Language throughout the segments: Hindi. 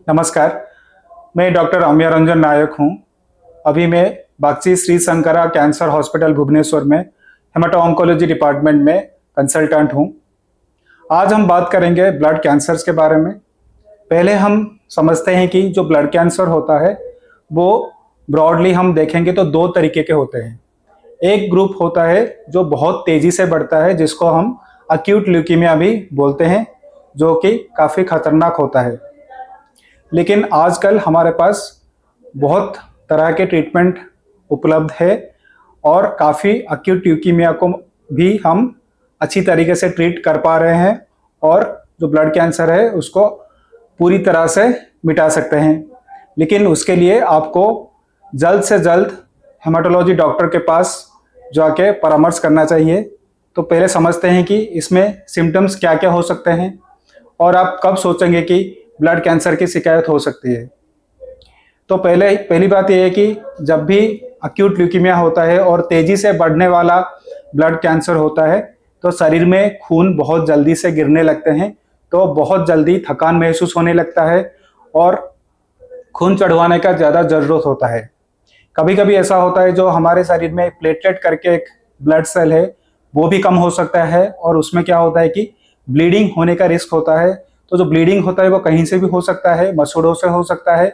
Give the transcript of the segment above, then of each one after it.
नमस्कार, मैं डॉक्टर अम्या रंजन नायक हूँ। अभी मैं बागची श्री शंकरा कैंसर हॉस्पिटल भुवनेश्वर में हेमाटो ऑन्कोलॉजी डिपार्टमेंट में कंसल्टेंट हूँ। आज हम बात करेंगे ब्लड कैंसर्स के बारे में। पहले हम समझते हैं कि जो ब्लड कैंसर होता है वो ब्रॉडली हम देखेंगे तो दो तरीके के होते हैं। एक ग्रुप होता है जो बहुत तेज़ी से बढ़ता है, जिसको हम अक्यूट ल्यूकीमिया भी बोलते हैं, जो कि काफ़ी खतरनाक होता है। लेकिन आजकल हमारे पास बहुत तरह के ट्रीटमेंट उपलब्ध है और काफ़ी अक्यूट ल्यूकीमिया को भी हम अच्छी तरीके से ट्रीट कर पा रहे हैं और जो ब्लड कैंसर है उसको पूरी तरह से मिटा सकते हैं। लेकिन उसके लिए आपको जल्द से जल्द हेमाटोलॉजी डॉक्टर के पास जाके परामर्श करना चाहिए। तो पहले समझते हैं कि इसमें सिम्टम्स क्या क्या हो सकते हैं और आप कब सोचेंगे कि ब्लड कैंसर की शिकायत हो सकती है। तो पहली बात यह है कि जब भी अक्यूट ल्यूकीमिया होता है और तेज़ी से बढ़ने वाला ब्लड कैंसर होता है तो शरीर में खून बहुत जल्दी से गिरने लगते हैं, तो बहुत जल्दी थकान महसूस होने लगता है और खून चढ़वाने का ज़्यादा ज़रूरत होता है। कभी कभी ऐसा होता है जो हमारे शरीर में प्लेटलेट करके एक ब्लड सेल है वो भी कम हो सकता है और उसमें क्या होता है कि ब्लीडिंग होने का रिस्क होता है। तो जो ब्लीडिंग होता है वो कहीं से भी हो सकता है, मसूड़ों से हो सकता है,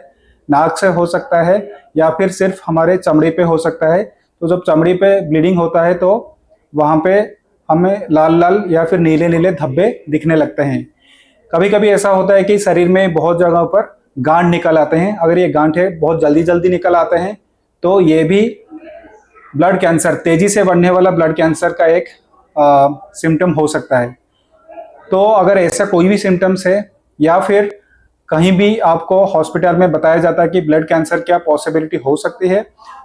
नाक से हो सकता है या फिर सिर्फ हमारे चमड़ी पे हो सकता है। तो जब चमड़ी पे ब्लीडिंग होता है तो वहाँ पे हमें लाल लाल या फिर नीले नीले धब्बे दिखने लगते हैं। कभी कभी ऐसा होता है कि शरीर में बहुत जगहों पर गांठ निकल आते हैं। अगर ये गांठे बहुत जल्दी जल्दी निकल आते हैं तो ये भी ब्लड कैंसर, तेजी से बढ़ने वाला ब्लड कैंसर का एक सिम्टम हो सकता है। तो अगर ऐसा कोई भी सिम्टम्स है या फिर कहीं भी आपको हॉस्पिटल में बताया जाता है कि ब्लड कैंसर क्या पॉसिबिलिटी हो सकती है,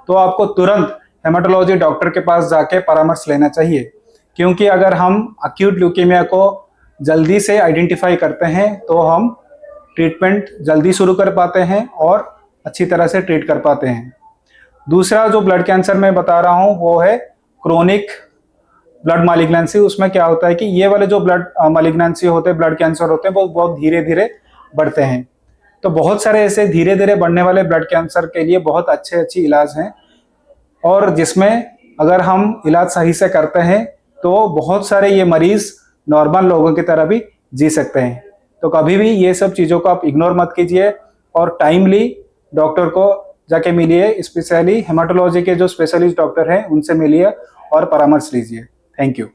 तो आपको तुरंत हेमाटोलॉजी डॉक्टर के पास जाके परामर्श लेना चाहिए। क्योंकि अगर हम अक्यूट ल्यूकीमिया को जल्दी से आइडेंटिफाई करते हैं तो हम ट्रीटमेंट जल्दी शुरू कर पाते हैं और अच्छी तरह से ट्रीट कर पाते हैं। दूसरा जो ब्लड कैंसर मैं बता रहा हूँ वो है क्रोनिक ब्लड मालिग्नेंसी। उसमें क्या होता है कि ये वाले जो ब्लड मालिग्नेंसी होते हैं, ब्लड कैंसर होते हैं, वो बहुत धीरे धीरे बढ़ते हैं। तो बहुत सारे ऐसे धीरे धीरे बढ़ने वाले ब्लड कैंसर के लिए बहुत अच्छी इलाज हैं और जिसमें अगर हम इलाज सही से करते हैं तो बहुत सारे ये मरीज नॉर्मल लोगों की तरह भी जी सकते हैं। तो कभी भी ये सब चीज़ों को आप इग्नोर मत कीजिए और टाइमली डॉक्टर को जाके मिलिए। स्पेशली हेमाटोलॉजी के जो स्पेशलिस्ट डॉक्टर हैं उनसे मिलिए और परामर्श लीजिए। Thank you.